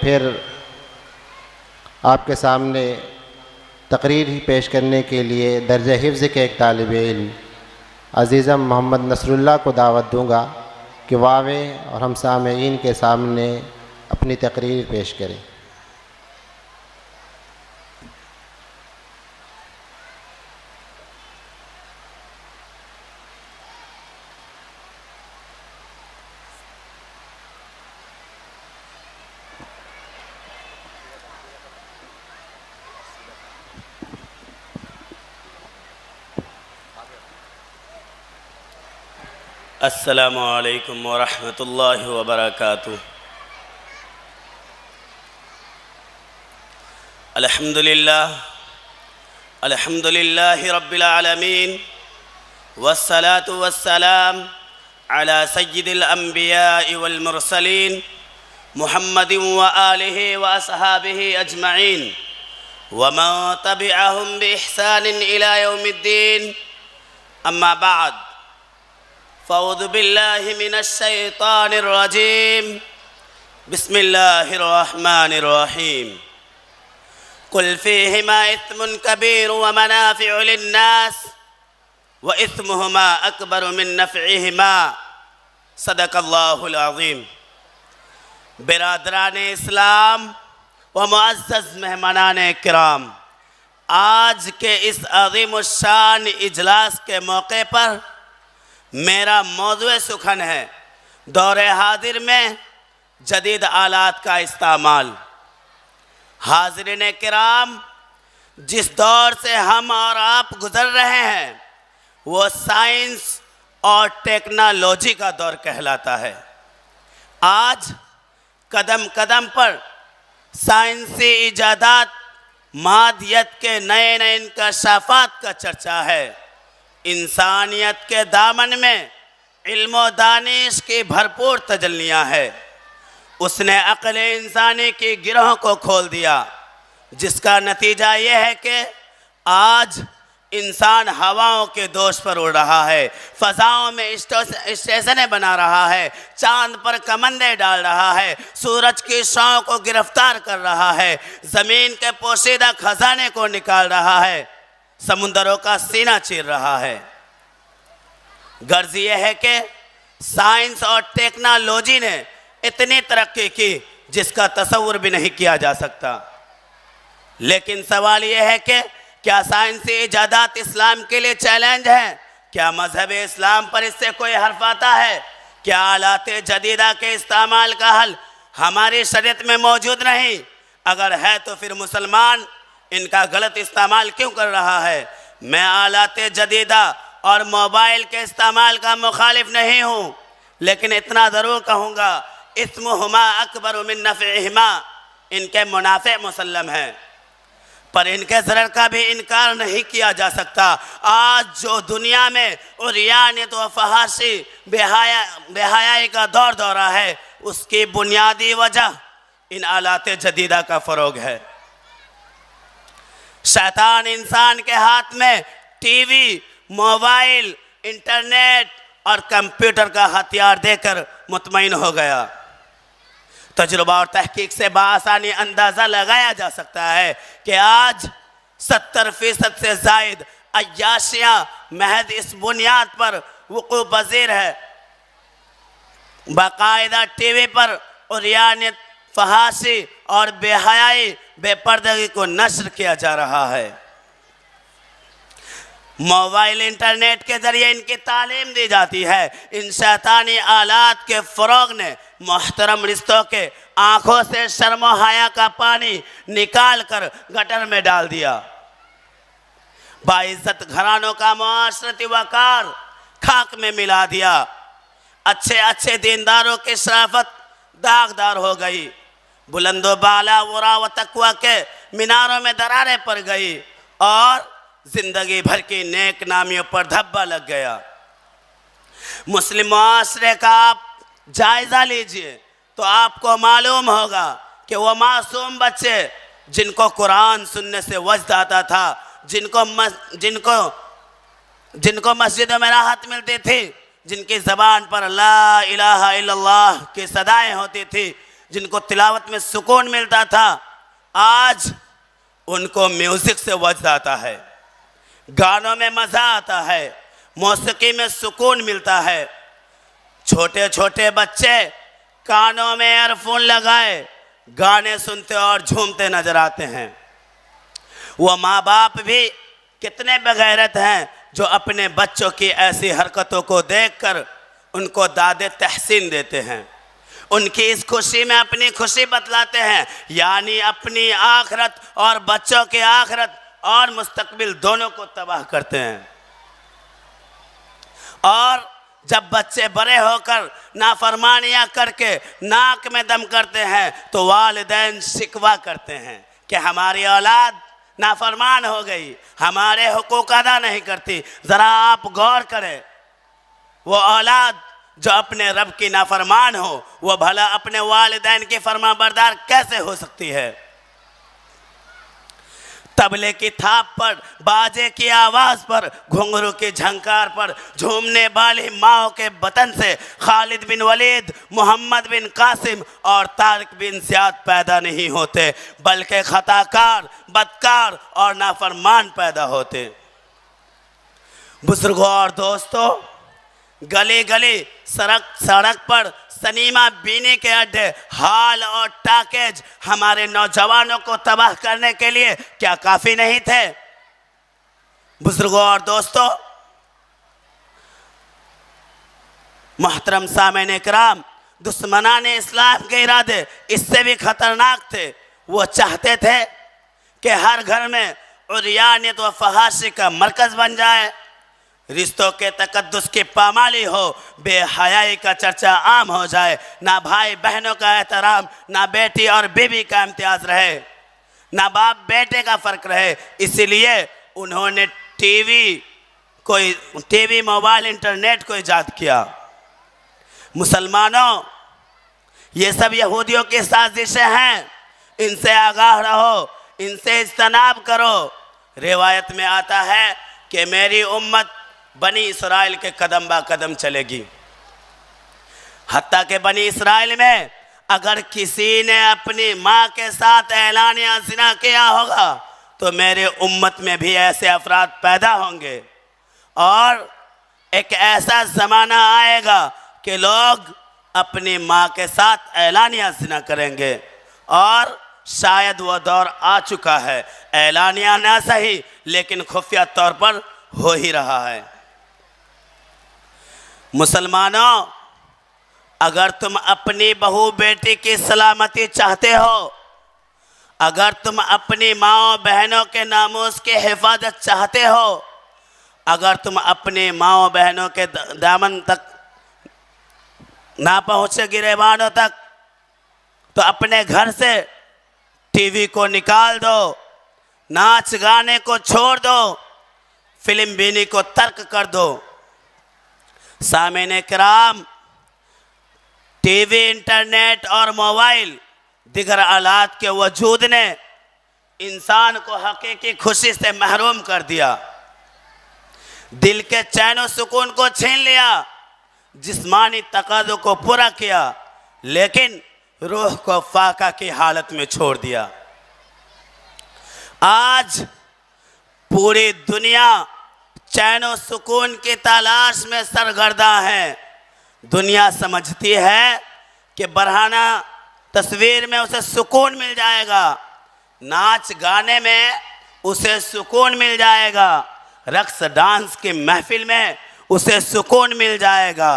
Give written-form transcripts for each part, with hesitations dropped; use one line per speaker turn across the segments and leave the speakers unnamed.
फिर आपके सामने तकरीर ही पेश करने के लिए दर्जा हिफ्ज़ के एक तालिब इल्म अज़ीज़म मोहम्मद नसरुल्लाह को दावत दूँगा कि वावे और हम सामईन के सामने अपनी तकरीर पेश करें।
अस्सलामु अलैकुम व रहमतुल्लाहि व बरकातुहू। अल्हम्दुलिल्लाहि रब्बिल आलमीन वस्सलातु वस्सलाम अला सय्यिदिल अंबियाइ वल मुरसलीन मुहम्मदिन व आलिहि व अस्हाबिहि अजमईन व मन तबिअहुम बि इहसानिन इला यौमिद्दीन। अम्मा बाद फ़अऊज़ु बिल्लाहि मिनश शैतानिर रजीम। बिस्मिल्लाहिर रहमानिर रहीम। कुल फ़ीहिमा इस्मुन कबीर व मनाफ़िउ लिन्नास व इस्मुहुमा अकबर मिन नफ़इहिमा। सदक़ल्लाहुल अज़ीम। बिरादरान इस्लाम व मुअज़्ज़ज़ मेहमानान किराम, आज के इस अज़ीमुश्शान इजलास के मौके पर मेरा मौज़ूए सुखन है दौरे हाजिर में जदीद आलात का इस्तेमाल। हाज़रीन किराम, जिस दौर से हम और आप गुज़र रहे हैं वो साइंस और टेक्नोलॉजी का दौर कहलाता है। आज कदम कदम पर साइंसी इजादात, मादियत के नए नए इंकशाफात का चर्चा है। इंसानियत के दामन में इल्म व दानिश की भरपूर तजल्लियाँ है। उसने अक़ल इंसानी की गिरोह को खोल दिया, जिसका नतीजा ये है कि आज इंसान हवाओं के दोष पर उड़ रहा है, फ़ज़ाओं में स्टेशनें बना रहा है, चाँद पर कमंदे डाल रहा है, सूरज की शौं को गिरफ्तार कर रहा है, ज़मीन के पोशीदा खजाने को निकाल रहा है, समुंदरों का सीना चीर रहा है। गर्ज ये है कि साइंस और टेक्नोलॉजी ने इतनी तरक्की की जिसका तसव्वुर भी नहीं किया जा सकता। लेकिन सवाल ये है कि क्या साइंसी इजादात इस्लाम के लिए चैलेंज है? क्या मजहब इस्लाम पर इससे कोई हर्फ आता है? क्या आलात जदीदा के इस्तेमाल का हल हमारी शरीयत में मौजूद नहीं? अगर है तो फिर मुसलमान इनका गलत इस्तेमाल क्यों कर रहा है? मैं आलात जदीदा और मोबाइल के इस्तेमाल का मुखालिफ नहीं हूँ, लेकिन इतना ज़रूर कहूँगा, इस्मुहुमा अकबर मिन नफ़इहिमा। इनके मुनाफ़े मुसल्लम हैं, पर इनके ज़रर का भी इनकार नहीं किया जा सकता। आज जो दुनिया में उरियानियत व फहाशी बेहयाई का दौर दौरा है, उसकी बुनियादी वजह इन आलात जदीदा का फ़रोग है। शैतान इंसान के हाथ में टीवी, मोबाइल, इंटरनेट और कंप्यूटर का हथियार देकर मुतमईन हो गया। तजुर्बा और तहकीक से बआसानी अंदाज़ा लगाया जा सकता है कि आज 70% से ज़ायद अय्याशियाँ महज इस बुनियाद पर वक़ू पज़ीर है। बाकायदा टीवी पर उरियानियत, फहाशी और बेहयाई, बेपर्दगी को नश्र किया जा रहा है। मोबाइल, इंटरनेट के ज़रिए इनकी तालीम दी जाती है। इन शैतानी आलात के फ़रोग़ ने मोहतरम रिश्तों के आँखों से शर्म व हया का पानी निकाल कर गटर में डाल दिया। बाइज़्ज़त घरानों का मुआशरती वक़ार खाक में मिला दिया। अच्छे अच्छे दीनदारों की शराफत दागदार हो गई। बुलंदो बाला, वरा व तक़वा के मीनारों में दरारें पड़ गई और ज़िंदगी भर की नेक नामियों पर धब्बा लग गया। मुस्लिम मुआशरे का आप जायज़ा लीजिए तो आपको मालूम होगा कि वो मासूम बच्चे जिनको कुरान सुनने से वजद आता था, जिनको मस्जिदों में राहत मिलती थी, जिनकी ज़बान पर ला इलाहा इल्लल्लाह की सदाएँ होती थी, जिनको तिलावत में सुकून मिलता था, आज उनको म्यूज़िक से वजद आता है, गानों में मज़ा आता है, मौसीकी में सुकून मिलता है। छोटे छोटे बच्चे कानों में ईयरफोन लगाए गाने सुनते और झूमते नजर आते हैं। वो माँ बाप भी कितने बेगैरत हैं जो अपने बच्चों की ऐसी हरकतों को देखकर उनको दादे तहसीन देते हैं, उनकी इस खुशी में अपनी खुशी बतलाते हैं, यानी अपनी आखिरत और बच्चों की आखिरत और मुस्तकबिल दोनों को तबाह करते हैं। और जब बच्चे बड़े होकर नाफरमानियाँ करके नाक में दम करते हैं तो वालिदैन शिकवा करते हैं कि हमारी औलाद नाफरमान हो गई, हमारे हुकूक अदा नहीं करती। ज़रा आप गौर करें, वो औलाद जो अपने रब की नाफरमान हो वो भला अपने वालिदैन की फरमाबरदार कैसे हो सकती है। तबले की थाप पर, बाजे की आवाज़ पर, घुंघरू की झंकार पर झूमने वाली माओ के बतन से खालिद बिन वलीद, मोहम्मद बिन कासिम और तारिक बिन ज़ियाद पैदा नहीं होते, बल्कि खताकार, बदकार और नाफरमान पैदा होते। बुजुर्गों और दोस्तों, गली गली, सड़क पर सनीमा बीने के अड्डे, हाल और टाकेज हमारे नौजवानों को तबाह करने के लिए क्या काफ़ी नहीं थे? बुजुर्गों और दोस्तों, मोहतरम सामईन इकराम, दुश्मनाने इस्लाम के इरादे इससे भी खतरनाक थे। वो चाहते थे कि हर घर में उरियानियत व फहाशी का मरकज़ बन जाए, रिश्तों के तकद्दुस की पामाली हो, बेहयाई का चर्चा आम हो जाए, ना भाई बहनों का एहतराम, ना बेटी और बीवी का इम्तियाज़ रहे, ना बाप बेटे का फ़र्क रहे। इसीलिए उन्होंने टीवी, मोबाइल, इंटरनेट को ईजाद किया। मुसलमानों, ये सब यहूदियों की साजिशें हैं, इनसे आगाह रहो, इनसे इज्तनाब करो। रिवायत में आता है कि मेरी उम्मत बनी इसराइल के कदम बा कदम चलेगी। हत्ता के बनी इसराइल में अगर किसी ने अपनी माँ के साथ ऐलानिया ज़िना किया होगा तो मेरे उम्मत में भी ऐसे अफराद पैदा होंगे और एक ऐसा ज़माना आएगा कि लोग अपनी माँ के साथ ऐलानिया ज़िना करेंगे। और शायद वो दौर आ चुका है, ऐलानिया ना सही लेकिन खुफिया तौर पर हो ही रहा है। मुसलमानों, अगर तुम अपनी बहू बेटी की सलामती चाहते हो, अगर तुम अपनी माओ बहनों के नामूस की हिफाजत चाहते हो, अगर तुम अपनी माओ बहनों के दामन तक ना पहुँचे गिरेबानों तक, तो अपने घर से टीवी को निकाल दो, नाच गाने को छोड़ दो, फिल्म बीनी को तर्क कर दो। सामईन किराम, टीवी, इंटरनेट और मोबाइल दिगर आलात के वजूद ने इंसान को हकीकी खुशी से महरूम कर दिया, दिल के चैन और सुकून को छीन लिया, जिस्मानी तकाज़ों को पूरा किया, लेकिन रूह को फाका की हालत में छोड़ दिया। आज पूरी दुनिया चैन और सुकून की तलाश में सरगर्दा है। दुनिया समझती है कि बरहाना तस्वीर में उसे सुकून मिल जाएगा, नाच गाने में उसे सुकून मिल जाएगा, रक्स डांस की महफिल में उसे सुकून मिल जाएगा।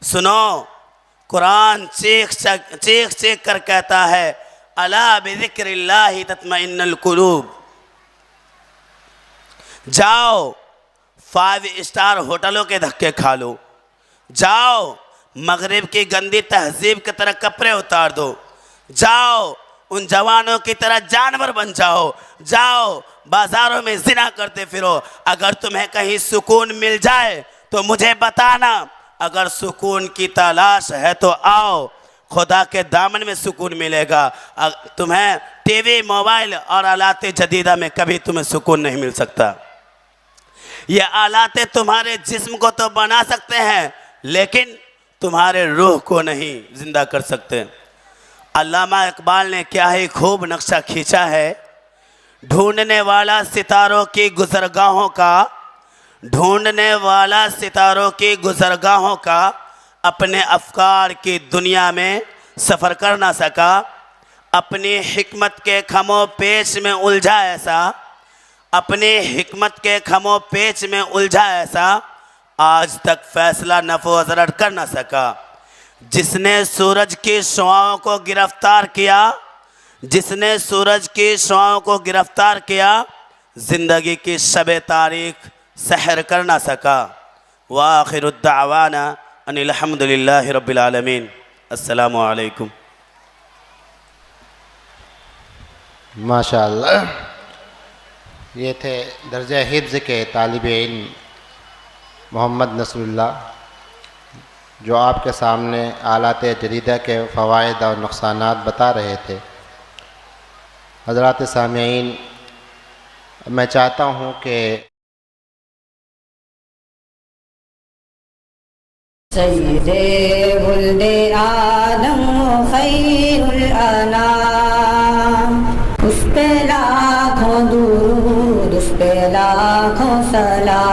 सुनो, कुरान चीख चीख कर कहता है, अला बिज़िक्रिल्लाहि तत्मइन्नुल कुलूब। जाओ 5 स्टार होटलों के धक्के खा लो, जाओ मगरिब की गंदी तहजीब की तरह कपड़े उतार दो, जाओ उन जवानों की तरह जानवर बन जाओ, जाओ बाज़ारों में ज़िना करते फिरो। अगर तुम्हें कहीं सुकून मिल जाए तो मुझे बताना, अगर सुकून की तलाश है तो आओ, खुदा के दामन में सुकून मिलेगा। तुम्हें टीवी, मोबाइल और आलात जदीदा में कभी तुम्हें सुकून नहीं मिल सकता। ये आलाते तुम्हारे जिस्म को तो बना सकते हैं लेकिन तुम्हारे रूह को नहीं जिंदा कर सकते। अल्लामा इकबाल ने क्या ही खूब नक्शा खींचा है। ढूंढने वाला सितारों की गुज़रगाहों का, ढूंढने वाला सितारों की गुज़रगाहों का अपने अफकार की दुनिया में सफ़र कर ना सका। अपनी हिकमत के खमो पेच में उलझा ऐसा, अपनी हिकमत के खमो पेच में उलझा ऐसा, आज तक फैसला नफ़ो ज़रर कर ना सका। जिसने सूरज की शुआओं को गिरफ्तार किया, जिसने सूरज की शुआओं को गिरफ्तार किया, ज़िंदगी की शब तारीख सहर कर ना सका। व आखिरुद्दावाना अनिल हम्दुलिल्लाहि रब्बिल आलमीन। अस्सलामु अलैकुम।
माशाअल्लाह, ये थे दर्जा हिफ्ज़ के तालिब इल्म मोहम्मद नसरुल्लाह, जो आपके सामने आलात जदीदा के फ़वाइद और नुक़सानात बता रहे थे। हज़रात सामीईन, मैं चाहता हूँ कि
सय्यदे वुल्दे आदम खैरुल अनाम, उस पे लाखों दुरूद, उस पे लाखों सलाम।